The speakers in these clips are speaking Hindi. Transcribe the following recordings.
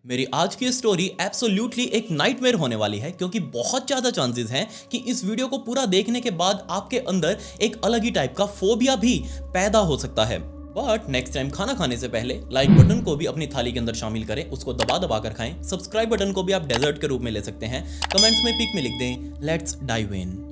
मेरी आज की स्टोरी एब्सोल्युटली एक नाइटमेयर होने वाली है क्योंकि बहुत ज़्यादा चांसेस हैं कि इस वीडियो को पूरा देखने के बाद आपके अंदर एक अलग ही टाइप का फोबिया भी पैदा हो सकता है। बट नेक्स्ट टाइम खाना खाने से पहले लाइक बटन को भी अपनी थाली के अंदर शामिल करें, उसको दबा दबा कर खाएं। सब्सक्राइब बटन को भी आप डेजर्ट के रूप में ले सकते हैं। कमेंट्स में पिक में लिख दें, लेट्स डाइव इन।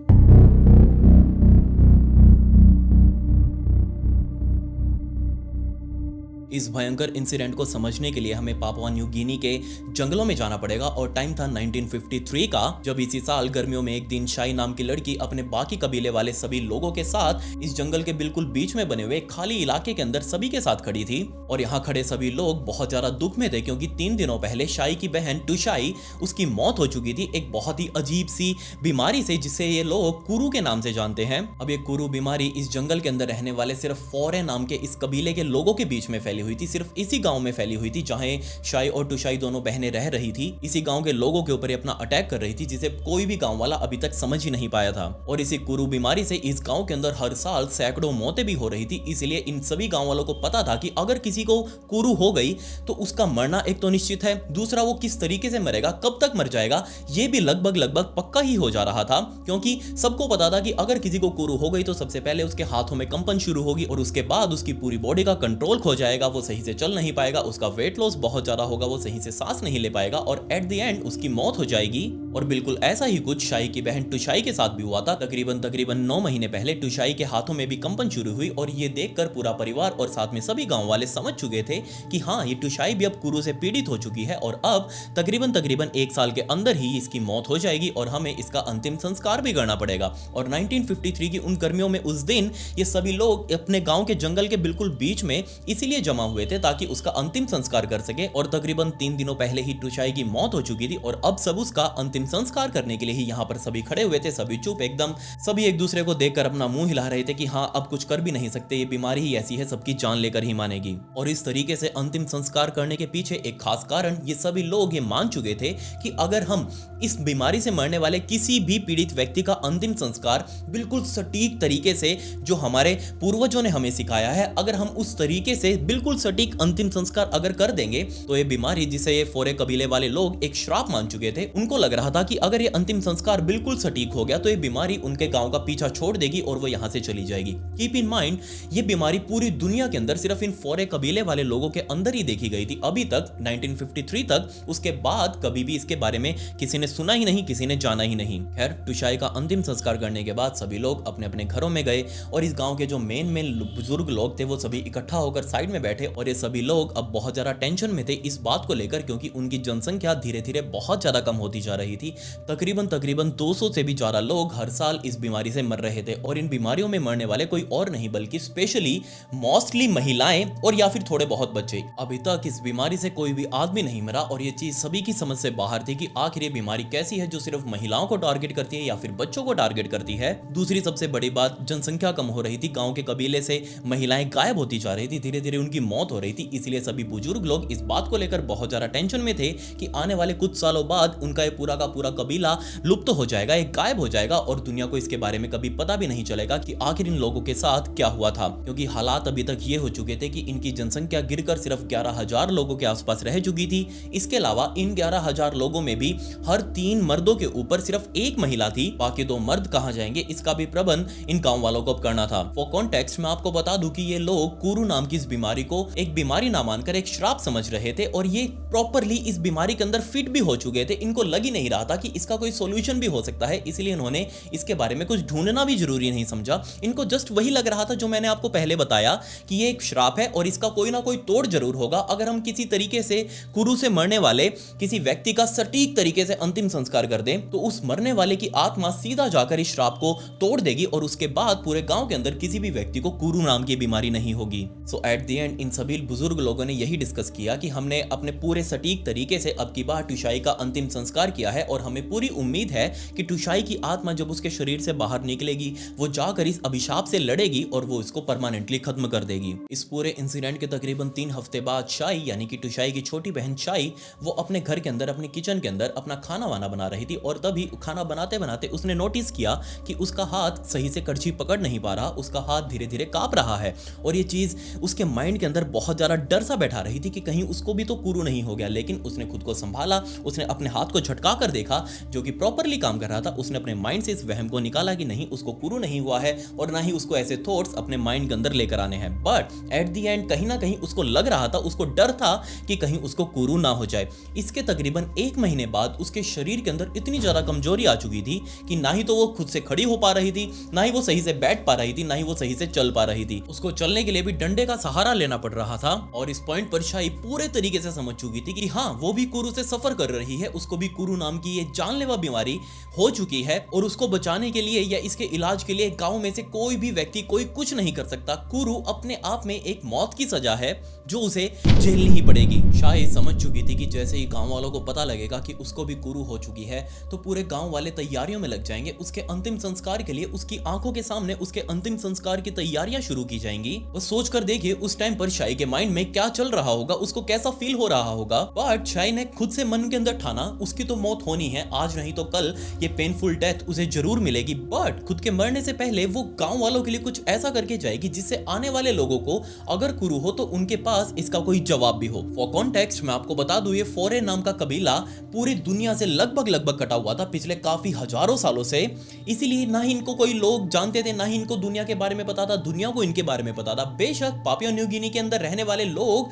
इस भयंकर इंसिडेंट को समझने के लिए हमें पापुआ न्यू गिनी के जंगलों में जाना पड़ेगा और टाइम था 1953 का, जब इसी साल गर्मियों में एक दिन शाई नाम की लड़की अपने बाकी कबीले वाले सभी लोगों के साथ इस जंगल के बिल्कुल बीच में बने हुए खाली इलाके के अंदर सभी के साथ खड़ी थी। और यहाँ खड़े सभी लोग बहुत ज्यादा दुख में थे क्योंकि 3 दिनों पहले शाई की बहन टुशाई उसकी मौत हो चुकी थी एक बहुत ही अजीब सी बीमारी से, जिसे ये लोग कुरू के नाम से जानते हैं। अब ये कुरू बीमारी इस जंगल के अंदर रहने वाले सिर्फ फोरे नाम के इस कबीले के लोगों के बीच में फैली हुई थी, सिर्फ इसी गांव में फैली हुई थी जहां शाई और टुशाई दोनों बहनें रह रही थी। इसी गांव के लोगों के ऊपर अपना अटैक कर रही थी जिसे कोई भी गांव वाला अभी तक समझ ही नहीं पाया था। और इसी कुरू बीमारी से इस गांव के अंदर हर साल सैकड़ों मौतें भी हो रही थी। इसलिए इन सभी गांव वालों को पता था कि अगर किसी को कुरू हो गई तो उसका मरना एक तो निश्चित है, दूसरा वो किस तरीके से मरेगा, कब तक मर जाएगा, ये भी लगभग पक्का ही हो जा रहा था। क्योंकि सबको पता था कि अगर किसी को कुरू हो गई तो सबसे पहले उसके हाथों में कंपन शुरू होगी और उसके बाद उसकी पूरी बॉडी का कंट्रोल खो जाएगा, वो सही से चल नहीं पाएगा, उसका वेट लॉस बहुत ज्यादा होगा, वो सही से सांस नहीं ले पाएगा और एट द एंड उसकी मौत हो जाएगी। और बिल्कुल ऐसा ही कुछ शाई की बहन टुशाई के साथ भी हुआ था। तकरीबन 9 महीने पहले टुशाई के हाथों में भी कंपन शुरू हुई और ये देखकर पूरा परिवार और साथ में सभी गांव वाले समझ चुके थे कि हाँ, ये टुशाई भी अब कुरू से पीड़ित हो चुकी है और अब तकरीबन 1 साल के अंदर ही इसकी मौत हो जाएगी और हमें इसका अंतिम संस्कार भी करना पड़ेगा। और 1953 की उन गर्मियों में उस दिन ये सभी लोग अपने गांव के जंगल के बिल्कुल बीच में इसीलिए जमा हुए थे ताकि उसका अंतिम संस्कार कर सके। और तकरीबन 3 दिनों पहले ही टुशाई की मौत हो चुकी थी और अब सब उसका अंतिम संस्कार करने के लिए ही यहाँ पर सभी खड़े हुए थे। सभी चुप एकदम, सभी एक दूसरे को देखकर अपना मुंह हिला रहे थे कि हाँ, अब कुछ कर भी नहीं सकते, ये बीमारी ही ऐसी है, सबकी जान लेकर ही मानेगी। और इस तरीके से अंतिम संस्कार करने के पीछे एक खास कारण ये सभी लोग ये मान चुके थे कि अगर हम इस बीमारी से मरने वाले किसी भी पीड़ित व्यक्ति का अंतिम संस्कार बिल्कुल सटीक तरीके से, जो हमारे पूर्वजों ने हमें सिखाया है, अगर हम उस तरीके से बिल्कुल सटीक अंतिम संस्कार अगर कर देंगे तो ये बीमारी, जिसे ये फोरे कबीले वाले लोग एक श्राप मान चुके थे, उनको लग रहा था कि अगर ये अंतिम संस्कार बिल्कुल सटीक हो गया तो ये बीमारी उनके गांव का पीछा छोड़ देगी और वो यहां से चली जाएगी। कीप इन माइंड, ये बीमारी पूरी दुनिया के अंदर सिर्फ इन फोरे कबीले वाले लोगों के अंदर ही देखी गई थी अभी तक, 1953 तक। उसके बाद कभी भी इसके बारे में किसी ने सुना ही नहीं, किसी ने जाना ही नहीं। खैर, टुशाई का अंतिम संस्कार करने के बाद सभी लोग अपने अपने घरों में गए और इस गांव के जो मेन बुजुर्ग लोग थे वो सभी इकट्ठा होकर साइड में बैठे और ये सभी लोग अब बहुत ज्यादा टेंशन में थे इस बात को लेकर क्योंकि उनकी जनसंख्या धीरे धीरे बहुत ज्यादा कम होती जा रही थी। तकरीबन 200 से भी ज्यादा लोग हर साल इस बीमारी से मर रहे थे और इन बीमारियों में मरने वाले कोई और नहीं बल्कि स्पेशली मोस्टली महिलाएं और या फिर थोड़े बहुत बच्चे। अभी तक इस बीमारी से कोई भी आदमी नहीं मरा और ये चीज सभी की समझ से बाहर थी कि आखिर ये बीमारी कैसी है जो सिर्फ महिलाओं को टारगेट करती है या फिर बच्चों को टारगेट करती है। दूसरी सबसे बड़ी बात, जनसंख्या कम हो रही थी, गांव के कबीले से महिलाएं गायब होती जा रही थी, धीरे धीरे उनकी मौत हो रही थी। इसलिए सभी बुजुर्ग लोग इस बात को लेकर बहुत ज्यादा टेंशन में थे कि आने वाले कुछ सालों बाद उनका ये पूरा का पूरा कबीला लुप्त हो जाएगा, एक गायब हो जाएगा और दुनिया को इसके बारे में कभी पता भी नहीं चलेगा कि आखिर इन लोगों के साथ क्या हुआ था। क्योंकि हालात अभी तक ये हो चुके थे कि इनकी जनसंख्या गिरकर सिर्फ 11,000 लोगों के आसपास रह चुकी थी। इसके अलावा इन 11,000 लोगों में भी हर 3 मर्दों के ऊपर सिर्फ 1 महिला थी, बाकी 2 मर्द कहां जाएंगे, इसका भी प्रबंध इन गांव वालों को करना था। फॉर कॉन्टेक्स्ट मैं आपको बता दूं कि ये लोग कुरू नाम की इस बीमारी को एक बीमारी ना मानकर एक श्राप समझ रहे थे और ये प्रॉपरली इस बीमारी के अंदर फिट भी हो चुके थे। इनको लग ही नहीं रहा था कि इसका कोई सॉल्यूशन भी हो सकता है, इसलिए इन्होंने इसके बारे में कुछ ढूंढना भी जरूरी नहीं समझा। इनको जस्ट वही लग रहा था जो मैंने आपको पहले बताया कि ये एक श्राप है और इसका कोई ना कोई तोड़ जरूर होगा। अगर हम किसी तरीके से कुरू से मरने वाले किसी व्यक्ति का सटीक तरीके से अंतिम संस्कार कर दें तो उस मरने वाले की आत्मा सीधा जाकर इस श्राप को तोड़ देगी और उसके बाद पूरे गांव के अंदर किसी भी व्यक्ति को कुरू नाम की बीमारी नहीं होगी। सो एट द एंड इन सभी बुजुर्ग लोगों ने यही डिस्कस किया कि हमने अपने पूरे सटीक तरीके से अब की बार टुशाई का अंतिम संस्कार किया है और हमें पूरी उम्मीद है कि टुशाई की आत्मा जब उसके शरीर से बाहर निकलेगी वो जाकर इस अभिशाप से लड़ेगी और वो इसको परमानेंटली खत्म कर देगी। इस पूरे इंसिडेंट के तकरीबन 3 हफ्ते बाद शाई यानी कि टुशाई की छोटी बहन शाई वो अपने घर के अंदर अपने किचन के अंदर अपना खाना वाना बना रही थी और तभी खाना बनाते बनाते उसने नोटिस किया कि उसका हाथ सही से कड़छी पकड़ नहीं पा रहा, उसका हाथ धीरे धीरे कांप रहा है और ये चीज उसके माइंड के अंदर बहुत ज्यादा डर सा बैठा रही थी कि कहीं उसको भी तो कुरू नहीं हो गया। लेकिन उसने खुद को संभाला, उसने अपने हाथ को झटका कर देखा जो कि प्रॉपरली काम कर रहा था। उसने अपने माइंड से इस वहम को निकाला कि नहीं उसको कुरू नहीं हुआ है और ना ही उसको ऐसे थॉट्स अपने माइंड के अंदर लेकर आने हैं। बट एट द एंड कहीं ना कहीं उसको लग रहा था, उसको डर था कि कहीं उसको कुरू ना हो जाए। इसके तकरीबन 1 महीने बाद उसके शरीर के अंदर इतनी ज्यादा कमजोरी आ चुकी थी कि ना ही तो वो खुद से खड़ी हो पा रही थी, ना ही वो सही से बैठ पा रही थी, ना ही वो सही से चल पा रही थी। उसको चलने के लिए भी डंडे का सहारा लेना पड़ रहा था और इस पॉइंट पर शाई पूरे तरीके से समझ चुकी थी कि हाँ वो भी कुरू से सफर कर रही है, उसको भी कुरू नाम की ये जानलेवा बीमारी हो चुकी है और उसको बचाने के लिए या इसके इलाज के लिए गांव में से कोई भी व्यक्ति कोई कुछ नहीं कर सकता। कुरू अपने आप में एक मौत की सजा है जो उसे झेलनी ही पड़ेगी। शायद समझ चुकी थी कि जैसे ही गांव वालों को पता लगेगा कि उसको भी कुरू हो चुकी है तो पूरे गांव वाले तैयारियों में लग जाएंगे। उसके अंतिम संस्कार के लिए उसकी आंखों के सामने उसके अंतिम संस्कार की तैयारियां शुरू की जाएंगी। बस सोच कर देखिए उस टाइम पर शाई के माइंड में क्या चल रहा होगा, उसको कैसा फील हो रहा होगा। बट शाई ने खुद से मन के अंदर ठाना उसकी तो मौत होनी है, आज नहीं तो कल ये पेनफुल डेथ उसे जरूर मिलेगी। बट खुद के मरने से पहले वो गांव वालों के लिए कुछ ऐसा करके जाएगी जिससे आने वाले लोगों को अगर कुरू हो तो उनके पास इसका कोई जवाब भी हो। फॉर कॉन्टेक्स्ट मैं आपको बता दूं ये फोरे नाम का कबीला पूरी दुनिया से लगभग कटा हुआ था पिछले काफी हजारों सालों से, इसीलिए ना ही इनको कोई लोग जानते थे, ना ही इनको दुनिया के बारे में पता था, दुनिया को इनके बारे में पता था। बेशक पापुआ न्यू गिनी के अंदर रहने वाले लोग,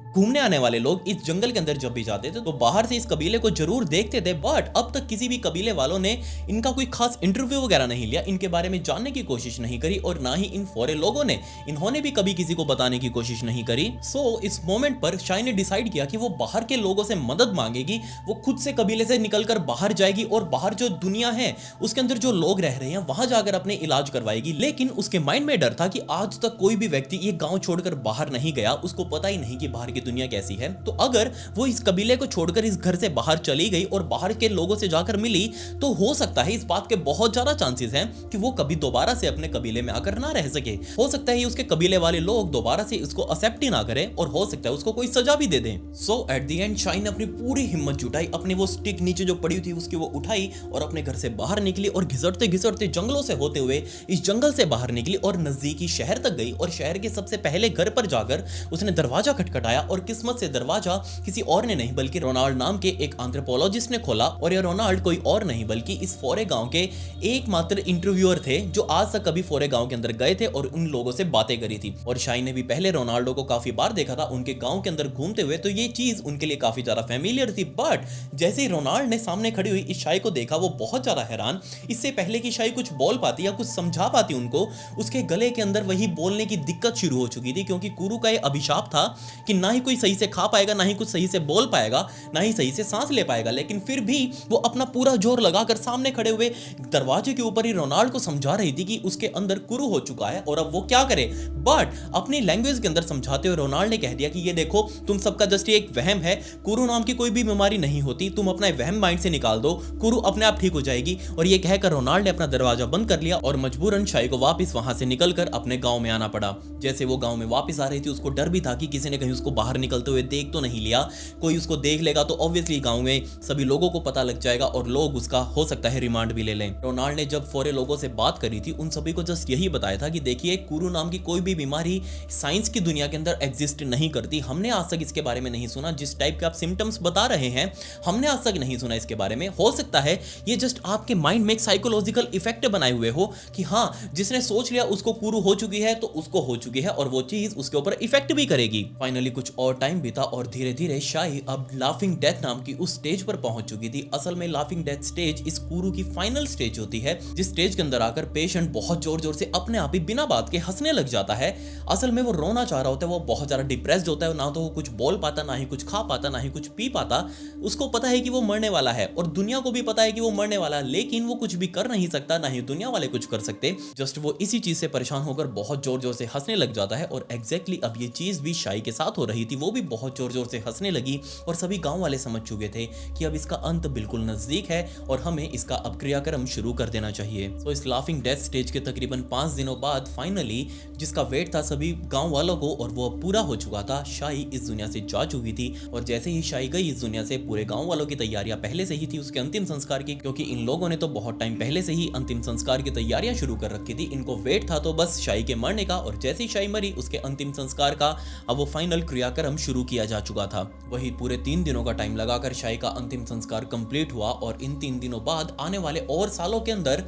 घूमने आने वाले लोग इस जंगल के अंदर जब भी जाते थे तो बाहर से इस कबीले को जरूर देखते थे, बट अब तक किसी भी कबीले वालों ने इनका कोई खास इंटरव्यू वगैरह नहीं लिया, इनके बारे में जानने की कोशिश नहीं करी और ना ही इन फोरे लोगों ने इन्होंने भी कभी किसी को बताने की कोशिश नहीं करी। सो इस मोमेंट पर शाई ने डिसाइड किया कि वो बाहर के लोगों से मदद मांगेगी, वो खुद से कबीले से निकलकर बाहर जाएगी और बाहर जो दुनिया है उसके अंदर जो लोग रह रहे हैं वहां जाकर अपने इलाज करवाएगी। लेकिन उसके माइंड में डर था कि आज तक कोई भी व्यक्ति ये गांव छोड़कर बाहर नहीं गया, उसको पता ही नहीं कि बाहर की दुनिया कैसी है। तो अगर वो इस कबीले को छोड़कर इस घर से बाहर चली गई और बाहर के लोगों से जाकर मिली तो हो सकता है, इस बात के बहुत ज्यादा चांसेस हैं कि वो कभी दोबारा से अपने कबीले में आकर ना रह सके। हो सकता है उसके कबीले वाले लोग दोबारा से इसको एक्सेप्ट ही ना करें और हो सकता है उसको कोई सजा भी दे दें। सो एट द एंड शाई ने अपनी पूरी हिम्मत जुटाई, अपनी वो स्टिक नीचे जो पड़ी थी उसकी वो उठाई और अपने घर से बाहर निकली और घिसटते घिसटते जंगलों से होते हुए इस जंगल से बाहर निकली और नजदीकी शहर तक गई और शहर के सबसे पहले घर पर जाकर उसने दरवाजा खटखटाया और किस्मत से दरवाजा किसी और ने नहीं बल्कि रोनाल्ड नाम के एक एंथ्रोपोलॉजिस्ट ने खोला। और ये रोनाल्ड कोई और नहीं बल्कि इस फोरे गांव के एकमात्र इंटरव्यूअर थे जो आज तक कभी फोरे गांव के अंदर गए थे और उन लोगों से बातें करी थी। और शाई ने भी पहले रोनाल्डो को काफी बार देखा था उनके गांव के अंदर घूमते हुए, तो ये चीज उनके लिए काफी ज्यादा फेमिलियर थी। बट जैसे ही रोनाल्ड ने सामने खड़ी हुई इस शाई को देखा वो बहुत ज्यादा हैरान, इससे पहले कि शाई कुछ बोल पाती या कुछ समझा पाती उनको, उसके गले के अंदर वही बोलने की दिक्कत शुरू हो चुकी थी क्योंकि कुरू का ये अभिशाप था कि ना ही कोई सही से खा पाएगा, ना ही कुछ सही से बोल पाएगा, ना ही सही से सांस ले पाएगा। लेकिन फिर भी वो अपना पूरा जोर लगाकर सामने खड़े हुए दरवाजे के ऊपर ही रोनाल्ड को समझा रही थी कि उसके अंदर कुरू हो चुका है और अब वो क्या करे। बट अपनी लैंग्वेज के अंदर समझाते हुए रोनाल्ड ने कह दिया कि ये देखो तुम सबका जस्ट एक वहम है, कुरू नाम की कोई भी बीमारी नहीं होती, तुम अपना वहम माइंड से निकाल दो, कुरू अपने आप ठीक हो जाएगी। और ये कहकर रोनाल्ड ने अपना दरवाजा बंद कर लिया और मजबूरन शाई को वापस वहां से निकलकर अपने गांव में आना पड़ा। जैसे वो गांव में वापस आ रही थी उसको डर भी था कि किसी ने कहीं उसको बाहर निकलते हुए देख तो नहीं लिया, कोई उसको देख लेगा तो ऑब्वियसली गांव में सभी लोगों को पता लग जाएगा और लोग उसका हो सकता है रिमांड भी ले लें। रोनाल्ड ने जब फोरे लोगों से बात करी थी उन सभी को जस्ट यही बताया था कि देखिए कुरू नाम की कोई भी बीमारी साइंस की दुनिया के अंदर एग्जिस्ट नहीं करती, हमने आज तक इसके बारे में नहीं सुना, जिस टाइप के आप सिम्टम्स बता रहे हैं हमने आज तक नहीं सुना इसके बारे में। हो सकता है ये जस्ट आपके माइंड में एक साइकोलॉजिकल इफेक्ट बनाए हुए हो कि हाँ जिसने सोच लिया उसको कुरू हो चुकी है तो उसको हो चुकी है और वो चीज उसके ऊपर इफेक्ट भी करेगी। फाइनली कुछ और टाइम बीता और धीरे धीरे शाई अब लाफिंग डेथ नाम की उस स्टेज पर पहुंच चुकी थी। असल में लाफिंग डेथ स्टेज इस कुरू की फाइनल स्टेज होती है जिस स्टेज के अंदर आकर पेशेंट बहुत जोर जोर से अपने आप ही बिना बात के हंसने लग जाता है। असल में वो रोना चाह रहा होता है, वो बहुत ज्यादा डिप्रेस्ड होता है, ना तो वो कुछ बोल पाता, ना ही कुछ खा पाता, ना ही कुछ पी पाता। उसको पता है कि वो मरने वाला है और दुनिया को भी पता है कि वो मरने वाला है, लेकिन वो कुछ भी कर नहीं सकता, ना ही दुनिया वाले कुछ कर सकते। जस्ट वो इसी चीज से परेशान होकर बहुत जोर जोर से हंसने लग जाता है और एग्जैक्टली अब ये चीज भी शाई के साथ हो रही थी वो भी बहुत जोर जोर से हंसने लगी और सभी गांव वाले समझ चुके थे कि अब इसका अंत बिल्कुल नजदीक है और हमें इसका अब क्रियाक्रम शुरू कर देना चाहिए। तो इस लाफिंग डेथ स्टेज के तकरीबन 5 दिनों बाद फाइनली जिसका वेट था सभी गांव वालों को और वो अब पूरा हो चुका था, शाही इस दुनिया से जा चुकी थी। और जैसे ही शाही गई इस दुनिया से, पूरे गांव वालों की तैयारियां पहले से ही थी उसके अंतिम संस्कार की, क्योंकि इन लोगों ने तो बहुत टाइम पहले से ही अंतिम संस्कार की तैयारियां शुरू कर रखी थी। इनको वेट था तो बस शाही के मरने का, और जैसे ही शाही मरी उसके अंतिम संस्कार का अब वो फाइनल क्रियाक्रम शुरू किया जा चुका था। वही पूरे 3 दिनों का टाइम लगाकर शाही का अंतिम संस्कार कंप्लीट हुआ और इन 3 दिनों बाद आने वाले और सालों के अंदर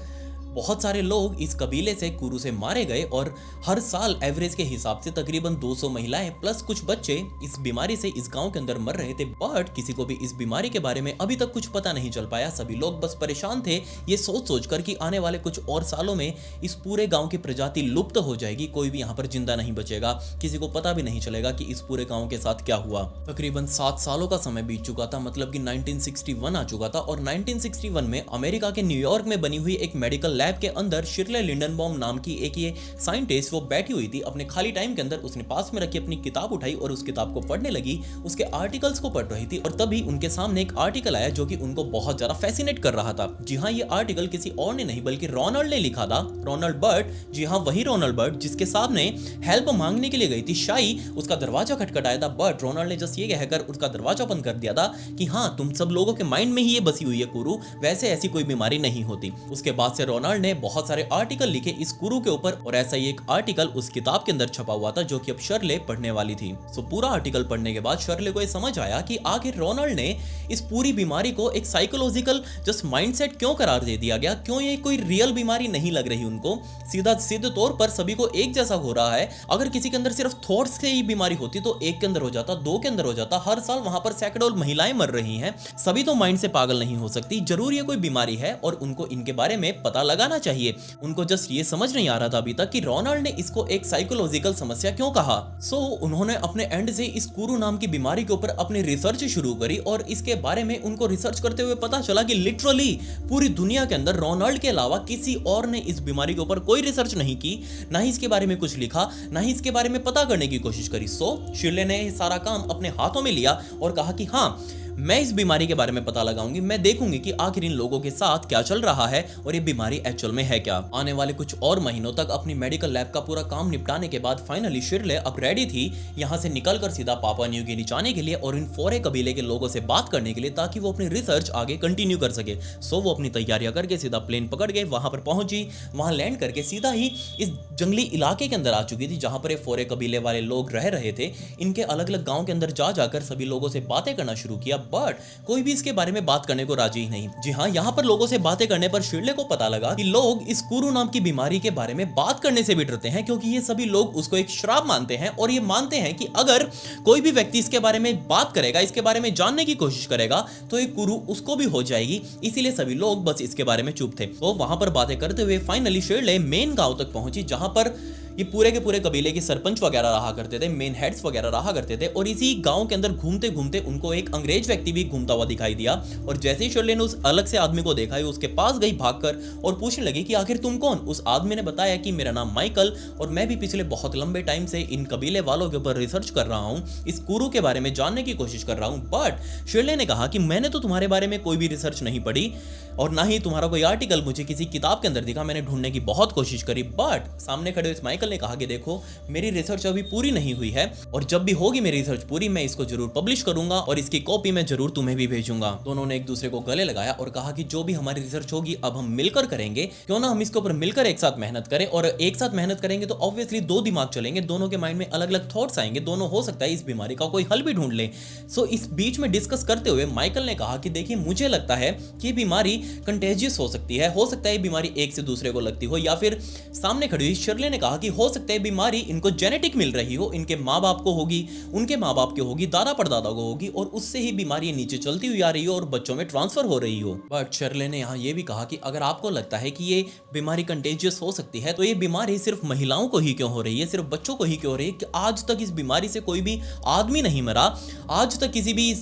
बहुत सारे लोग इस कबीले से कुरु से मारे गए और हर साल एवरेज के हिसाब से तकरीबन 200 महिलाएं प्लस कुछ बच्चे इस बीमारी से इस गांव के अंदर मर रहे थे। बट किसी को भी इस बीमारी के बारे में अभी तक कुछ पता नहीं चल पाया। सभी लोग बस परेशान थे ये सोच कर कि आने वाले कुछ और सालों में इस पूरे गांव की प्रजाति लुप्त हो जाएगी, कोई भी यहाँ पर जिंदा नहीं बचेगा, किसी को पता भी नहीं चलेगा कि इस पूरे गाँव के साथ क्या हुआ। तकरीबन 7 सालों का समय बीत चुका था, मतलब कि 1961 आ चुका था और 1961 में अमेरिका के न्यूयॉर्क में बनी हुई एक मेडिकल लैब के अंदर शिर्ले लिंडनबॉम नाम की एक ये साइंटिस्ट वो बैठी हुई थी। अपने खाली टाइम के अंदर उसने पास में रखी अपनी किताब उठाई और उस किताब को पढ़ने लगी, उसके आर्टिकल्स को पढ़ रही थी। और तभी उनके सामने एक आर्टिकल आया जो कि उनको बहुत ज्यादा फैसिनेट कर रहा था। जी हाँ, ये आर्टिकल किसी और ने नहीं बल्कि रोनाल्ड ने लिखा था, रोनाल्ड बर्ट। जी हाँ, वही रोनाल्ड बर्ट जिसके सामने हेल्प मांगने के लिए गई थी शाही। उसका दरवाजा खटखटाया था बट रोनाल्ड ने जस्ट ये कहकर उसका दरवाजा बंद कर दिया था कि हाँ, तुम सब लोगों के माइंड में ही ये बसी हुई है कुरु, वैसे ऐसी कोई बीमारी नहीं होती। उसके बाद से रोनाल्ड ने बहुत सारे आर्टिकल लिखे इस कुरु के ऊपर और ऐसा ही एक आर्टिकल उस किताब के अंदर छपा हुआ था जो कि अब शर्ले पढ़ने वाली थी। सो पूरा आर्टिकल पढ़ने के बाद शर्ले को ये समझ आया कि आखिर रोनाल्ड ने इस पूरी बीमारी को एक साइकोलॉजिकल जस्ट माइंडसेट क्यों करार दे दिया गया, क्यों ये कोई रियल बीमारी नहीं लग रही उनको, सीधा सीधे तौर पर सभी को एक जैसा हो रहा है। अगर किसी के अंदर सिर्फ थॉट्स से ही बीमारी होती तो एक के अंदर हो जाता, 2 के अंदर हो जाता, हर साल वहां पर सैकड़ों महिलाएं मर रही हैं। सभी तो माइंड से पागल नहीं हो सकती, जरूर ये कोई बीमारी है और उनको इनके बारे में पता लगाना चाहिए। उनको जस्ट ये समझ नहीं आ रहा था अभी तक कि रोनाल्ड ने इसको एक साइकोलॉजिकल समस्या क्यों कहा। सो उन्होंने अपने एंड से इस कुरु नाम की बीमारी के ऊपर अपनी रिसर्च शुरू करी और इसके बारे में उनको रिसर्च करते हुए पता चला कि लिटरली पूरी दुनिया के अंदर रोनाल्ड के अलावा किसी और ने इस बीमारी के ऊपर कोई रिसर्च नहीं की, ना ही इसके बारे में कुछ लिखा, ना ही इसके बारे में पता करने की कोशिश करी। सो शिर्ले ने सारा काम अपने हाथों में लिया और कहा कि हाँ, मैं इस बीमारी के बारे में पता लगाऊंगी, मैं देखूंगी कि आखिर इन लोगों के साथ क्या चल रहा है और ये बीमारी एक्चुअल में है क्या। आने वाले कुछ और महीनों तक अपनी मेडिकल लैब का पूरा काम निपटाने के बाद फाइनली शिर्ले अब रेडी थी यहां से निकलकर सीधा पापुआ न्यू गिनी जाने के लिए और इन फोरे कबीले के लोगों से बात करने के लिए, ताकि वो अपनी रिसर्च आगे कंटिन्यू कर सके। सो वो अपनी तैयारियां करके सीधा प्लेन पकड़ के वहां पर पहुंची, वहां लैंड करके सीधा ही इस जंगली इलाके के अंदर आ चुकी थी जहां पर ये फोरे कबीले वाले लोग रह रहे थे। इनके अलग अलग गांव के अंदर जा जाकर सभी लोगों से बातें करना शुरू किया बट कोई भी इसके बारे में बात करने को राजी ही नहीं। जी हाँ, यहाँ पर लोगों से बातें करने पर शिर्ले को पता लगा कि लोग इस कुरु नाम की बीमारी के बारे में बात करने से भी डरते हैं, क्योंकि ये सभी लोग उसको एक श्राप मानते हैं और ये मानते हैं कि अगर कोई भी व्यक्ति इसके बारे में बात करेगा, इसके बारे में जानने की कोशिश करेगा तो ये कुरु उसको भी हो जाएगी। इसीलिए सभी लोग बस इसके बारे में चुप थे। तो वहां पर बातें करते हुए फाइनली शिर्ले मेन गांव तक पहुंची जहां पर ये पूरे के पूरे कबीले के सरपंच वगैरह रहा करते थे, मेन हेड्स वगैरह रहा करते थे। और इसी गांव के अंदर घूमते घूमते उनको एक अंग्रेज व्यक्ति भी घूमता हुआ दिखाई दिया और जैसे ही शिर्ले ने उस अलग से आदमी को देखा, उसके पास गई भागकर और पूछने लगी कि आखिर तुम कौन। उस आदमी ने बताया कि मेरा नाम माइकल और मैं भी पिछले बहुत लंबे टाइम से इन कबीले वालों के ऊपर रिसर्च कर रहा हूँ, इस कुरु के बारे में जानने की कोशिश कर रहा हूँ। बट शिर्ले ने कहा कि मैंने तो तुम्हारे बारे में कोई भी रिसर्च नहीं पढ़ी और ना ही तुम्हारा कोई आर्टिकल मुझे किसी किताब के अंदर दिखा, मैंने ढूंढने की बहुत कोशिश करी। बट सामने खड़े हुए माइकल ने कहा कि देखो, मेरी रिसर्च अभी पूरी नहीं हुई है और जब भी होगी मेरी रिसर्च पूरी, मैं इसको जरूर पब्लिश करूंगा और इसकी कॉपी मैं जरूर तुम्हें भी भेजूंगा। दोनों ने एक दूसरे को गले लगाया और कहा कि जो भी हमारी रिसर्च होगी अब हम मिलकर करेंगे, क्यों ना हम इसके ऊपर मिलकर एक साथ मेहनत करें। और एक साथ मेहनत करेंगे तो ऑब्वियसली 2 दिमाग चलेंगे, दोनों के माइंड में अलग अलग थॉट्स आएंगे, दोनों हो सकता है इस बीमारी का कोई हल भी ढूंढ ले। सो इस बीच में डिस्कस करते हुए माइकल ने कहा कि देखिए, मुझे लगता है कि ये बीमारी कंटेजियस हो सकती है, हो सकता है ये बीमारी एक से दूसरे को लगती हो, या फिर सामने खड़ी हुई शिर्ले ने कहा कि हो सकता है बीमारी इनको जेनेटिक मिल रही हो, इनके माँ बाप को होगी, उनके माँ बाप की होगी, दादा परदादा को होगी और उससे ही बीमारी नीचे चलती हुई आ रही हो और बच्चों में ट्रांसफर हो रही हो। बट शिर्ले ने यहाँ ये भी कहा कि अगर आपको लगता है कि ये बीमारी कंटेजियस हो सकती है तो ये बीमारी सिर्फ महिलाओं को ही क्यों हो रही है, सिर्फ बच्चों को ही क्यों हो रही है, कि आज तक इस बीमारी से कोई भी आदमी नहीं मरा, आज तक किसी भी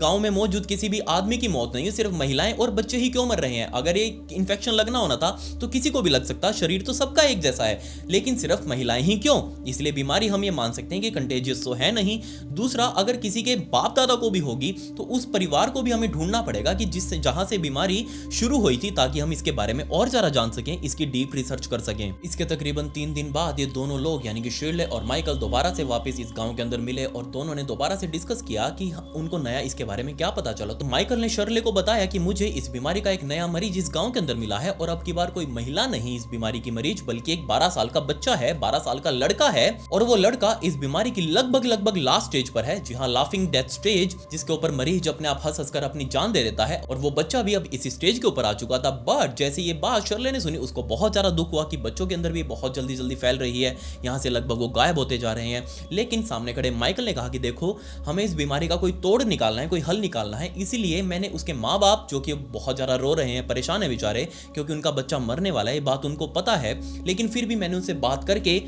गांव में मौजूद किसी भी आदमी की मौत नहीं है, सिर्फ महिलाएं और बच्चे ही क्यों मर रहे हैं। अगर ये इन्फेक्शन लगना होना था तो किसी को भी लग सकता, शरीर तो सबका एक जैसा है, लेकिन सिर्फ महिलाएं ही क्यों, इसलिए बीमारी हम ये मान सकते हैं कि कंटेजियस तो है नहीं। दूसरा, अगर किसी के बाप दादा को भी होगी तो उस परिवार को भी हमें ढूंढना पड़ेगा कि जिससे जहां से बीमारी शुरू हुई थी, ताकि हम इसके बारे में और ज्यादा जान सकें, इसकी डीप रिसर्च कर सकें। इसके तकरीबन 3 दिन बाद ये दोनों लोग यानी कि शिर्ले और माइकल दोबारा से वापस इस गांव के अंदर मिले और दोनों ने दोबारा से डिस्कस किया कि उनको नया इसके बारे में क्या पता चला। तो माइकल ने शर्ले को बताया कि मुझे इस बीमारी का एक नया मरीज इस गांव के अंदर मिला है और अब की बार कोई महिला नहीं इस बीमारी की मरीज, बल्कि एक 12 साल का बच्चा है, 12 साल का लड़का है, और वो लड़का इस बीमारी की लगभग लास्ट स्टेज पर है। जी हाँ, लाफिंग डेथ स्टेज, जिसके ऊपर मरीज अपने आप हंस हंसकर अपनी जान दे देता है, और वो बच्चा भी अब इसी स्टेज के ऊपर आ चुका था। बट जैसे ये बात शर्ले ने सुनी, उसको बहुत ज्यादा दुख हुआ कि बच्चों के अंदर भी बहुत जल्दी फैल रही है, यहाँ से लगभग वो गायब होते जा रहे हैं। लेकिन सामने खड़े माइकल ने कहा कि देखो, हमें इस बीमारी का कोई तोड़ निकालना है, कोई हल निकालना है, इसीलिए मैंने उसके माँ बाप, जो कि बहुत ज्यादा रो रहे हैं, परेशान है बेचारे, क्योंकि उनका बच्चा मरने वाला है, ये बात उनको पता है, लेकिन फिर भी मैंने उनसे बात करके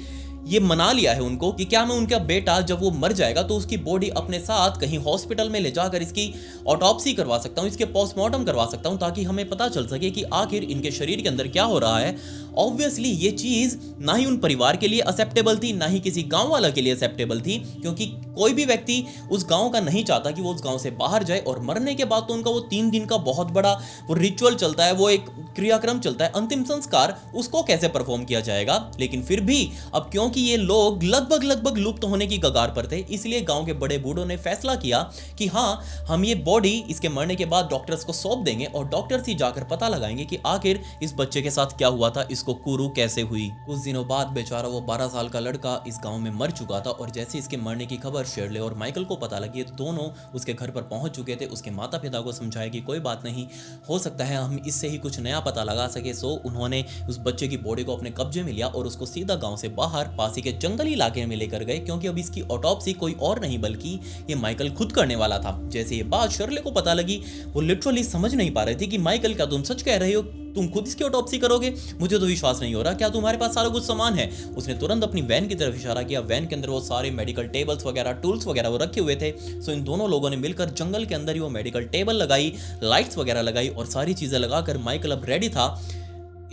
ये मना लिया है उनको कि क्या मैं उनका बेटा जब वो मर जाएगा तो उसकी बॉडी अपने साथ कहीं हॉस्पिटल में ले जाकर इसकी ऑटोप्सी करवा सकता हूँ, इसके पोस्टमार्टम करवा सकता हूँ, ताकि हमें पता चल सके कि आखिर इनके शरीर के अंदर क्या हो रहा है। ऑब्वियसली ये चीज ना ही उन परिवार के लिए एक्सेप्टेबल थी, ना ही किसी गांव वाला के लिए एक्सेप्टेबल थी, क्योंकि कोई भी व्यक्ति उस गांव का नहीं चाहता कि वो उस गांव से बाहर जाए। और मरने के बाद तो उनका वो 3 दिन का बहुत बड़ा वो रिचुअल चलता है, वो एक क्रियाक्रम चलता है, अंतिम संस्कार, उसको कैसे परफॉर्म किया जाएगा। लेकिन फिर भी अब क्योंकि ये लोग लगभग लुप्त होने की कगार पर थे, इसलिए गांव के बड़े बूढ़ों ने फैसला किया कि हाँ, हम ये बॉडी इसके मरने के बाद डॉक्टर्स को सौंप देंगे और डॉक्टर्स ही जाकर पता लगाएंगे कि आखिर इस बच्चे के साथ क्या हुआ था, इसको कुरू कैसे हुई। कुछ दिनों बाद बेचारा वो 12 साल का लड़का इस गांव में मर चुका था, और जैसे इसके मरने की खबर शेरले और माइकल को पता लगी, दोनों उसके घर पर पहुंच चुके थे। उसके माता पिता को समझाया कि कोई बात नहीं, हो सकता है हम इससे ही कुछ नया पता लगा सके। सो उन्होंने उस बच्चे की बॉडी को अपने कब्जे में लिया और उसको सीधा गांव से बाहर पास ही के जंगली इलाके में लेकर गए, क्योंकि अब इसकी ऑटोप्सी कोई और नहीं बल्कि ये माइकल खुद करने वाला था। जैसे ये बात शर्ले को पता लगी, वो लिटरली समझ नहीं पा रही थी कि माइकल, क्या तुम सच कह रहे हो, तुम खुद इसकी ऑटोप्सी करोगे? मुझे तो विश्वास नहीं हो रहा, क्या तुम्हारे पास सारा कुछ सामान है? उसने तुरंत अपनी वैन की तरफ इशारा किया। वैन के अंदर वो सारे मेडिकल टेबल्स वगैरह, टूल्स वगैरह वो रखे हुए थे। सो इन दोनों लोगों ने मिलकर जंगल के अंदर ही वो मेडिकल टेबल लगाई, लाइट्स वगैरह लगाई, और सारी चीजें लगाकर माइकल अब रेडी था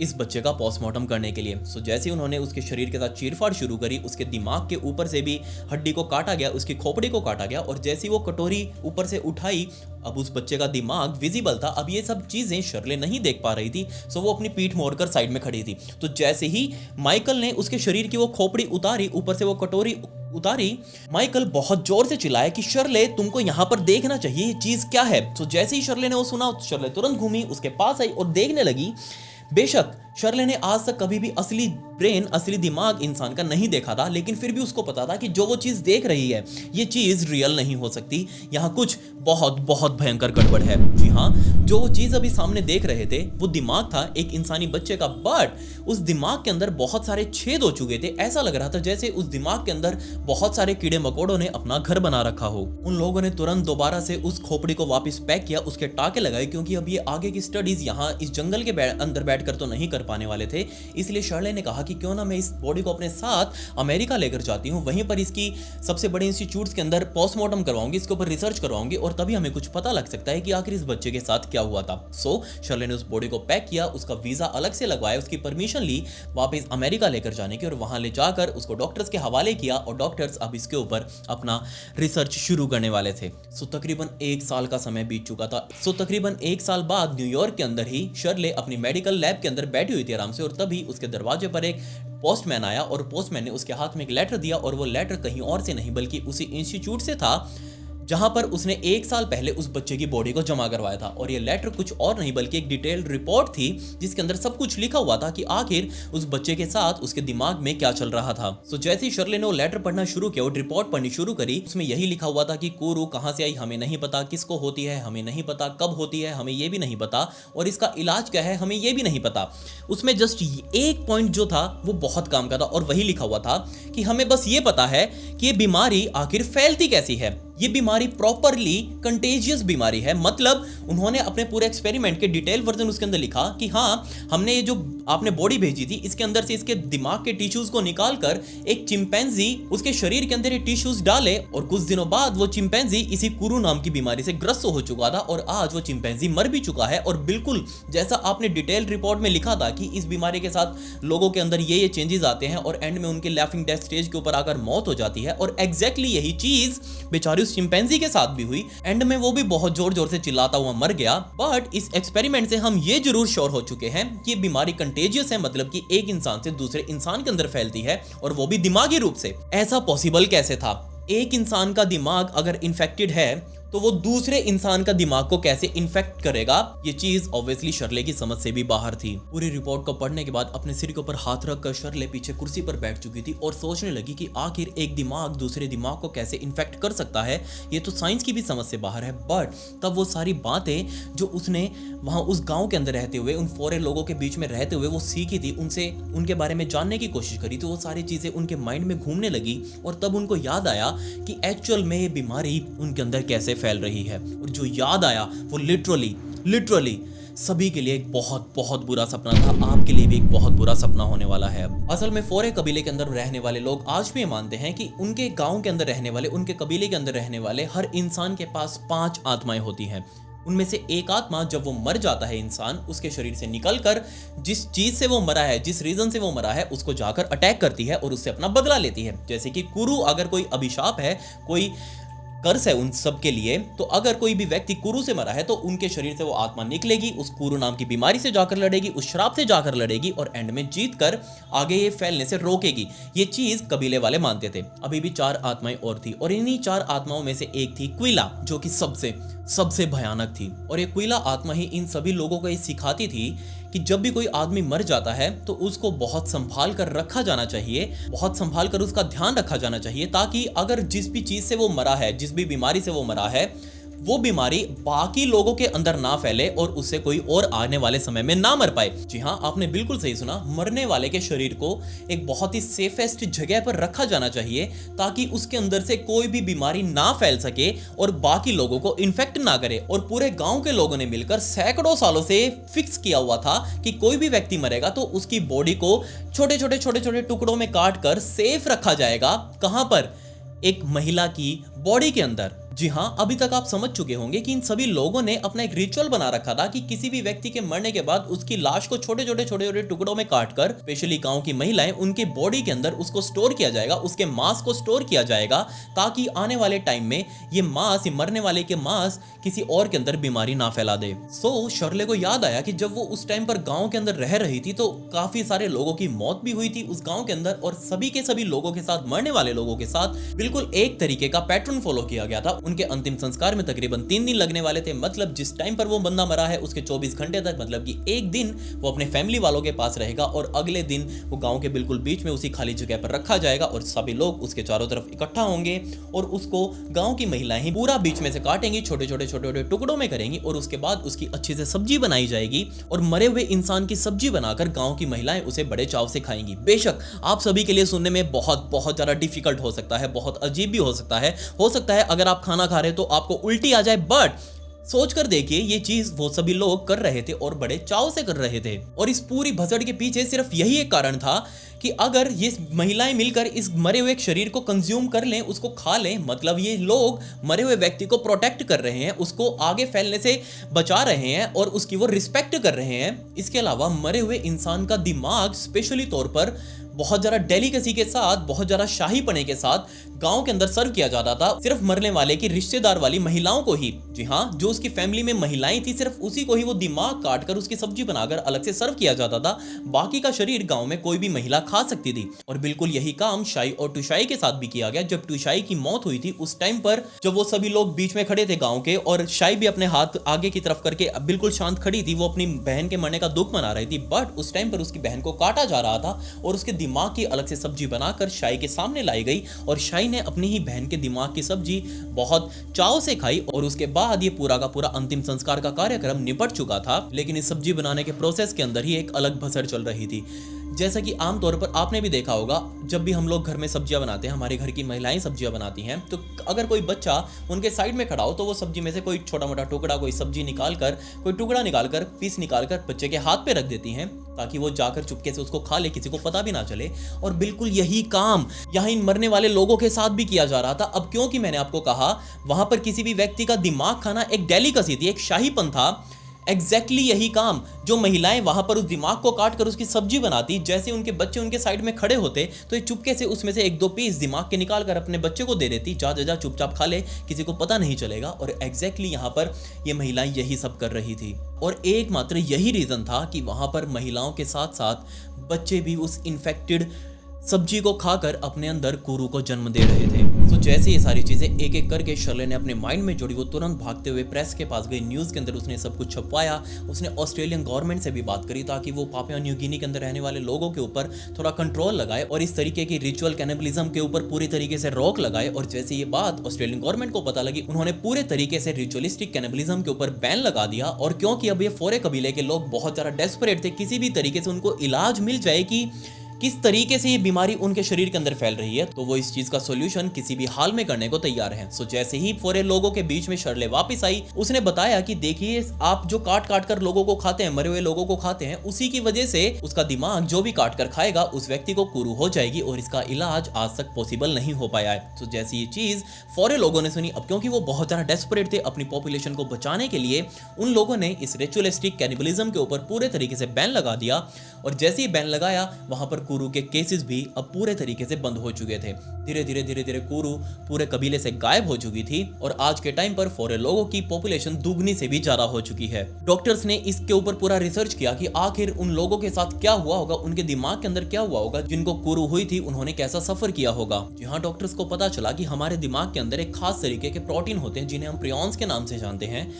इस बच्चे का पोस्टमार्टम करने के लिए। सो जैसे ही उन्होंने उसके शरीर के साथ चीरफाड़ शुरू करी, उसके दिमाग के ऊपर से भी हड्डी को काटा गया, उसकी खोपड़ी को काटा गया, और जैसे ही वो कटोरी ऊपर से उठाई, अब उस बच्चे का दिमाग विजिबल था। अब ये सब चीजें शर्ले नहीं देख पा रही थी, सो वो अपनी पीठ मोड़कर साइड में खड़ी थी। तो जैसे ही माइकल ने उसके शरीर की वो खोपड़ी उतारी, ऊपर से वो कटोरी उतारी, माइकल बहुत जोर से चिल्लाया कि शर्ले, तुमको यहाँ पर देखना चाहिए, ये चीज क्या है। सो जैसे ही शर्ले ने वो सुना, शर्ले तुरंत घूमी, उसके पास आई और देखने लगी। बेशक शर्ले ने आज तक कभी भी असली ब्रेन, असली दिमाग इंसान का नहीं देखा था, लेकिन फिर भी उसको पता था कि जो वो चीज देख रही है, ये चीज रियल नहीं हो सकती, यहाँ कुछ बहुत भयंकर गड़बड़ है। जी हाँ, जो वो चीज अभी सामने देख रहे थे वो दिमाग था एक इंसानी बच्चे का, बट उस दिमाग के अंदर बहुत सारे छेद हो चुके थे। ऐसा लग रहा था जैसे उस दिमाग के अंदर बहुत सारे कीड़े मकोड़ों ने अपना घर बना रखा हो। उन लोगों ने तुरंत दोबारा से उस खोपड़ी को वापस पैक किया, उसके टाके लगाए, क्योंकि अब ये आगे की स्टडीज यहाँ इस जंगल के अंदर बैठकर तो नहीं कर पाने वाले थे। इसलिए शर्ले ने कहा कि क्यों ना मैं इस बॉडी को अपने साथ अमेरिका लेकर जाती हूँ, वहीं पर इसकी सबसे बड़े इंस्टीट्यूट्स के अंदर पोस्टमार्टम करवाऊंगी, इसके ऊपर रिसर्च करवाऊंगी, और तभी हमें कुछ पता लग सकता है कि आखिर इस बच्चे के साथ क्या हुआ था। सो शर्ले ने उस बॉडी को पैक किया, उसका वीजा अलग से लगवाया, उसकी परमिशन ली वापस अमेरिका लेकर जाने की, और वहां ले जाकर उसको डॉक्टर्स के हवाले किया, और डॉक्टर्स अब इसके ऊपर अपना रिसर्च शुरू करने वाले थे। सो तकरीबन 1 साल का समय बीत चुका था। सो तकरीबन 1 साल बाद न्यूयॉर्क के अंदर ही शर्ले अपनी मेडिकल लैब के अंदर बैठी हुई थी आराम से, और तभी उसके दरवाजे पर एक पोस्टमैन आया, और पोस्टमैन ने उसके हाथ में एक लेटर दिया, और वो लेटर कहीं और से नहीं बल्कि उसी इंस्टीट्यूट से था जहां पर उसने 1 साल पहले उस बच्चे की बॉडी को जमा करवाया था। और ये लेटर कुछ और नहीं बल्कि एक डिटेल्ड रिपोर्ट थी, जिसके अंदर सब कुछ लिखा हुआ था कि आखिर उस बच्चे के साथ उसके दिमाग में क्या चल रहा था। सो जैसे ही शर्ले ने वो लेटर पढ़ना शुरू किया, वो रिपोर्ट पढ़नी शुरू करी, उसमें यही लिखा हुआ था कि कुरू कहां से आई हमें नहीं पता, किसको होती है हमें नहीं पता, कब होती है हमें ये भी नहीं पता, और इसका इलाज क्या है हमें ये भी नहीं पता। उसमें जस्ट एक पॉइंट जो था वो बहुत काम का था, और वही लिखा हुआ था कि हमें बस ये पता है कि ये बीमारी आखिर फैलती कैसी है। ये बीमारी प्रॉपरली कंटेजियस बीमारी है। मतलब उन्होंने अपने पूरे एक्सपेरिमेंट के डिटेल वर्जन उसके अंदर लिखा कि हाँ, हमने ये जो आपने बॉडी भेजी थी, इसके अंदर से इसके दिमाग के टिश्यूज को निकालकर एक चिंपैंजी उसके शरीर के अंदर ये टिश्यूज डाले, और कुछ दिनों बाद वो चिंपैंजी इसी कुरु नाम की बीमारी से ग्रस्त हो चुका था, और आज वो चिंपैंजी मर भी चुका है। और बिल्कुल जैसा आपने डिटेल रिपोर्ट में लिखा था कि इस बीमारी के साथ लोगों के अंदर ये चेंजेस आते हैं और एंड में उनके लाफिंग डेथ स्टेज के ऊपर आकर मौत हो जाती है। और एग्जैक्टली यही चीज बेचारी उस चिंपैंजी के साथ भी हुई। एंड में वो भी बहुत जोर जोर से चिल्लाता हुआ मर गया। बट इस एक्सपेरिमेंट से हम ये जरूर श्योर हो चुके हैं कि बीमारी कंटेजियस है, मतलब कि एक इंसान से दूसरे इंसान के अंदर फैलती है, और वो भी दिमागी रूप से। ऐसा पॉसिबल कैसे था? एक इंसान का दिमाग अगर इन्फेक्टेड है तो वो दूसरे इंसान का दिमाग को कैसे इन्फेक्ट करेगा? ये चीज ऑब्वियसली शर्ले की समझ से भी बाहर थी। पूरी रिपोर्ट को पढ़ने के बाद अपने सिर के ऊपर हाथ रखकर शर्ले पीछे कुर्सी पर बैठ चुकी थी और सोचने लगी कि आखिर एक दिमाग दूसरे दिमाग को कैसे इन्फेक्ट कर सकता है। ये तो साइंस की भी समझ से बाहर है। बट तब वो सारी बातें जो उसने वहां उस गांव के अंदर रहते हुए, उन फॉरेन लोगों के बीच में रहते हुए वो सीखी थी, उनसे उनके बारे में जानने की कोशिश करी, तो वो सारी चीजें उनके माइंड में घूमने लगी। और तब उनको याद आया कि एक्चुअल में ये बीमारी उनके अंदर कैसे फैल रही है। और जो याद आया वो लिटरली सभी के लिए एक बहुत बहुत बुरा सपना था। आपके लिए भी एक बहुत बुरा सपना होने वाला है। असल में फोरे कबीले के अंदर रहने वाले लोग आज भी मानते हैं कि उनके गांव के अंदर रहने वाले, उनके कबीले के अंदर रहने वाले हर इंसान के पास 5 आत्माएं होती हैं। उनमें से एक आत्मा जब वो मर जाता है, इंसान उसके शरीर से निकलकर जिस चीज से वो मरा है, जिस रीजन से वो मरा है, उसको जाकर अटैक करती है और उससे अपना बदला लेती है। जैसे कि कुरु अगर कोई अभिशाप है, कोई कर्स है उन सब के लिए, तो अगर कोई भी व्यक्ति कुरु से मरा है तो उनके शरीर से वो आत्मा निकलेगी, उस कुरु नाम की बीमारी से जाकर लड़ेगी, उस श्राप से जाकर लड़ेगी और एंड में जीत कर आगे ये फैलने से रोकेगी। ये चीज कबीले वाले मानते थे। अभी भी 4 आत्माएं और थी, और इन्हीं 4 आत्माओं में से एक थी क्विला, जो कि सबसे भयानक थी। और ये क्विला आत्मा ही इन सभी लोगों को ये सिखाती थी कि जब भी कोई आदमी मर जाता है तो उसको बहुत संभाल कर रखा जाना चाहिए, बहुत संभाल कर उसका ध्यान रखा जाना चाहिए, ताकि अगर जिस भी चीज से वो मरा है, जिस भी बीमारी से वो मरा है, वो बीमारी बाकी लोगों के अंदर ना फैले और उससे कोई और आने वाले समय में ना मर पाए। जी हाँ, आपने बिल्कुल सही सुना। मरने वाले के शरीर को एक बहुत ही सेफेस्ट जगह पर रखा जाना चाहिए, ताकि उसके अंदर से कोई भी बीमारी ना फैल सके और बाकी लोगों को इन्फेक्ट ना करे। और पूरे गांव के लोगों ने मिलकर सैकड़ों सालों से फिक्स किया हुआ था कि कोई भी व्यक्ति मरेगा तो उसकी बॉडी को छोटे छोटे टुकड़ों में काट कर सेफ रखा जाएगा। कहां पर? एक महिला की बॉडी के अंदर। जी हाँ, अभी तक आप समझ चुके होंगे कि इन सभी लोगों ने अपना एक रिचुअल बना रखा था कि किसी भी व्यक्ति के मरने के बाद उसकी लाश को छोटे छोटे टुकड़ों में काटकर, स्पेशली गांव की महिलाएं, उनके बॉडी के अंदर उसको स्टोर किया जाएगा, उसके मांस को स्टोर किया जाएगा, ताकि आने वाले टाइम में ये मांस, ये मरने वाले के मांस किसी और के अंदर बीमारी ना फैला दे। सो शर्ले को याद आया कि जब वो उस टाइम पर गांव के अंदर रह रही थी तो काफी सारे लोगों की मौत भी हुई थी उस गांव के अंदर, और सभी के सभी लोगों के साथ, मरने वाले लोगों के साथ बिल्कुल एक तरीके का पैटर्न फॉलो किया गया था। उनके अंतिम संस्कार में तकरीबन 3 दिन लगने वाले थे। मतलब जिस टाइम पर वो बंदा मरा है उसके 24 घंटे तक, मतलब कि एक दिन वो अपने फैमिली वालों के पास रहेगा और अगले दिन वो गांव के बिल्कुल बीच में उसी खाली जगह पर रखा जाएगा और सभी लोग उसके चारों तरफ इकट्ठा होंगे और उसको गांव की महिलाएं ही पूरा बीच में से काटेंगी, छोटे छोटे टुकड़ों में करेंगी, और उसके बाद उसकी अच्छे से सब्जी बनाई जाएगी और मरे हुए इंसान की सब्जी बनाकर गांव की महिलाएं उसे बड़े चाव से खाएंगी। बेशक आप सभी के लिए सुनने में बहुत ज्यादा डिफिकल्ट हो सकता है, बहुत अजीब भी हो सकता है अगर आप खाना खा रहे हो तो आपको उल्टी आ जाए, बट सोच कर देखिए ये चीज वो सभी लोग कर रहे थे और बड़े चाव से कर रहे थे। और इस पूरी भसड़ के पीछे सिर्फ यही एक कारण था कि अगर ये महिलाएं मिलकर इस मरे हुए शरीर को कंज्यूम कर लें, उसको खा लें, मतलब ये लोग मरे हुए व्यक्ति को प्रोटेक्ट कर रहे हैं, उसको आगे फैलने से बचा रहे हैं और उसकी वो रिस्पेक्ट कर रहे हैं। इसके अलावा मरे हुए इंसान का दिमाग स्पेशली तौर पर बहुत ज़्यादा डेलिकेसी के साथ, बहुत ज़्यादा शाहीपने के साथ गांव के अंदर सर्व किया जाता था सिर्फ मरने वाले की रिश्तेदार वाली महिलाओं को ही। जी हाँ, जो उसकी फैमिली में महिलाएं थी सिर्फ उसी को ही वो दिमाग काट कर उसकी सब्जी बनाकर अलग से सर्व किया जाता था। बाकी का शरीर गांव में कोई भी महिला खा सकती थी। और बिल्कुल यही काम शाई और टुशाई के साथ भी किया गया। जब टुशाई की मौत हुई थी उस टाइम पर जब वो सभी लोग बीच में खड़े थे गाँव के, और शाई भी अपने हाथ आगे की तरफ करके बिल्कुल शांत खड़ी थी, वो अपनी बहन के मरने का दुख मना रही थी, बट उस टाइम पर उसकी बहन को काटा जा रहा था और उसके दिमाग की अलग से सब्जी बनाकर शाई के सामने लाई गई और शाई ने अपनी ही बहन के दिमाग की सब्जी बहुत चाव से खाई। और उसके बाद ये पूरा का पूरा अंतिम संस्कार का कार्यक्रम निपट चुका था। लेकिन इस सब्जी बनाने के प्रोसेस के अंदर ही एक अलग भसड़ चल रही थी। जैसा कि आमतौर पर आपने भी देखा होगा, जब भी हम लोग घर में सब्जियां बनाते हैं, हमारे घर की महिलाएं सब्जियां बनाती हैं, तो अगर कोई बच्चा उनके साइड में खड़ा हो तो वो सब्जी में से कोई छोटा मोटा टुकड़ा, कोई सब्जी निकाल कर, कोई टुकड़ा निकाल कर, पीस निकाल कर बच्चे के हाथ पे रख देती हैं ताकि वो जाकर चुपके से उसको खा ले, किसी को पता भी ना चले। और बिल्कुल यही काम यहाँ इन मरने वाले लोगों के साथ भी किया जा रहा था। अब क्योंकि मैंने आपको कहा वहां पर किसी भी व्यक्ति का दिमाग खाना एक डेलिकेसी थी, एक शाहीपन था। एग्जैक्टली यही काम जो महिलाएं वहां पर उस दिमाग को काट कर उसकी सब्जी बनाती, जैसे उनके बच्चे उनके साइड में खड़े होते तो ये चुपके से उसमें से 1-2 पीस दिमाग के निकाल कर अपने बच्चे को दे देती, जा जा जा चुपचाप खा ले, किसी को पता नहीं चलेगा। और एग्जैक्टली यहाँ पर ये महिलाएं यही सब कर रही थी और एकमात्र यही रीजन था कि वहां पर महिलाओं के साथ साथ बच्चे भी उस इन्फेक्टेड सब्जी को खाकर अपने अंदर कुरु को जन्म दे रहे थे। तो जैसे ये सारी चीजें एक एक करके शर्ले ने अपने माइंड में जोड़ी, वो तुरंत भागते हुए प्रेस के पास गई, न्यूज के अंदर उसने सब कुछ छपवाया। उसने ऑस्ट्रेलियन गवर्नमेंट से भी बात करी ताकि वो पापुआ न्यू गिनी के अंदर रहने वाले लोगों के ऊपर थोड़ा कंट्रोल लगाए और इस तरीके की रिचुअल कैनिबलिज्म के ऊपर पूरी तरीके से रोक लगाए। और जैसे ये बात ऑस्ट्रेलियन गवर्नमेंट को पता लगी, उन्होंने पूरे तरीके से रिचुअलिस्टिक कैनिबलिज्म के ऊपर बैन लगा दिया। और क्योंकि अब ये फोरे कबीले के लोग बहुत ज्यादा डेस्परेट थे, किसी भी तरीके से उनको इलाज मिल जाए कि किस तरीके से ये बीमारी उनके शरीर के अंदर फैल रही है, तो वो इस चीज का सॉल्यूशन किसी भी हाल में करने को तैयार हैं। सो जैसे ही फोरे लोगों के बीच में शर्ले वापस आई, उसने बताया कि देखिए आप जो काट काट कर लोगों को खाते हैं, मरे हुए लोगों को खाते हैं, उसी की वजह से उसका दिमाग जो भी काट कर खाएगा उस व्यक्ति को कुरु हो जाएगी और इसका इलाज आज तक पॉसिबल नहीं हो पाया है। तो जैसी ये चीज फोरे लोगों ने सुनी, अब क्योंकि वो बहुत ज्यादा डेस्परेट थे अपनी पॉपुलेशन को बचाने के लिए, उन लोगों ने इस रिचुअलिस्टिक कैनिबलिज्म के ऊपर पूरे तरीके से बैन लगा दिया। और जैसे ही बैन लगाया, वहां पर कुरु के केसेस भी अब पूरे तरीके से बंद हो चुके थे। धीरे धीरे कुरु पूरे कबीले से गायब हो चुकी थी और आज के टाइम पर फोरे लोगों की पॉपुलेशन दुगनी से भी ज्यादा हो चुकी है। डॉक्टर्स ने इसके ऊपर पूरा रिसर्च किया कि आखिर उन लोगों के साथ क्या हुआ होगा, उनके दिमाग के अंदर क्या हुआ होगा, जिनको कुरु हुई थी उन्होंने कैसा सफर किया होगा। जी हाँ, डॉक्टर्स को पता चला कि हमारे दिमाग के अंदर एक खास तरीके के प्रोटीन होते हैं जिन्हें हम प्रियॉन्स के नाम से जानते हैं।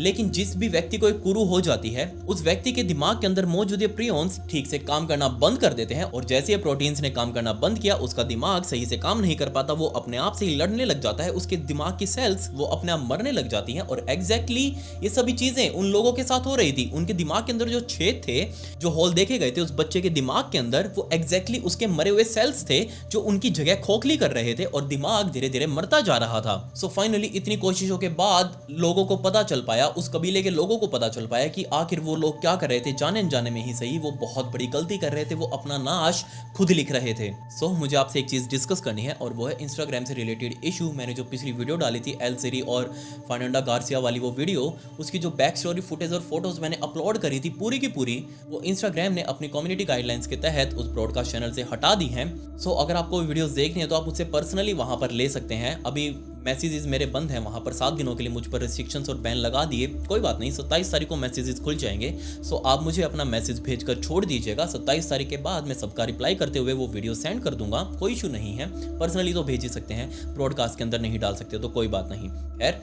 लेकिन जिस भी व्यक्ति को एक कुरु हो जाती है, उस व्यक्ति के दिमाग के अंदर मौजूद ये प्रियॉन्स ठीक से काम करना बंद कर देते हैं और जैसे ये प्रोटीन्स ने काम करना बंद किया, उसका दिमाग सही से काम नहीं कर पाता, वो अपने आप से ही लड़ने लग जाता है, उसके दिमाग की सेल्स वो अपने आप मरने लग जाती हैं। और एग्जैक्टली ये सभी चीजें उन लोगों के साथ हो रही थी। उनके दिमाग के अंदर जो छेद थे, जो होल देखे गए थे उस बच्चे के दिमाग के अंदर, वो एग्जैक्टली उसके मरे हुए सेल्स थे जो उनकी जगह खोखली कर रहे थे और दिमाग धीरे धीरे मरता जा रहा था। सो फाइनली इतनी कोशिशों के बाद लोगों को पता चल पाया, उस कबीले के लोगों को पता चल पाया कि आखिर वो लोग क्या कर रहे थे। जाने अनजाने में ही सही, वो बहुत बड़ी गलती कर रहे थे, वो अपना नाश खुद लिख रहे थे। सो मुझे आपसे एक चीज डिस्कस करनी है और वो है इंस्टाग्राम से रिलेटेड इशू। मैंने जो पिछली वीडियो डाली थी एल सीरी और फर्नांडो गार्सिया वाली, वो वीडियो, उसकी जो बैक स्टोरी फुटेज और फोटोज मैंने अपलोड करी थी पूरी की पूरी, वो इंस्टाग्राम ने अपनी कम्युनिटी गाइडलाइंस के तहत उस ब्रॉडकास्ट चैनल से हटा दी हैं। सो अगर आपको वीडियोस देखनी है तो आप उससे पर्सनली वहां पर ले सकते हैं। अभी मैसेजेस मेरे बंद हैं वहां पर, 7 दिनों के लिए मुझ पर रिस्ट्रिक्शंस और बैन लगा दिए। कोई बात नहीं, 27 तारीख को मैसेजेस खुल जाएंगे। सो आप मुझे अपना मैसेज भेजकर छोड़ दीजिएगा। 27 तारीख के बाद मैं सबका रिप्लाई करते हुए वो वीडियो सेंड कर दूंगा, कोई इशू नहीं है। पर्सनली तो भेज ही सकते हैं, ब्रॉडकास्ट के अंदर नहीं डाल सकते तो कोई बात नहीं। खैर,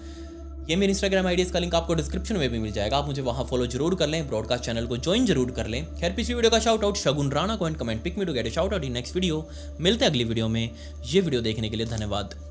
ये मेरी इंस्टाग्राम आईडी, इसका लिंक आपको डिस्क्रिप्शन में भी मिल जाएगा, आप मुझे वहां फॉलो जरूर कर लें, ब्रॉडकास्ट चैनल को ज्वाइन जरूर कर लें। खैर, पिछली वीडियो का शाउट आउट शगुन राणा को and comment pick me to get a shout out in next video. मिलते हैं अगली वीडियो में। ये वीडियो देखने के लिए धन्यवाद।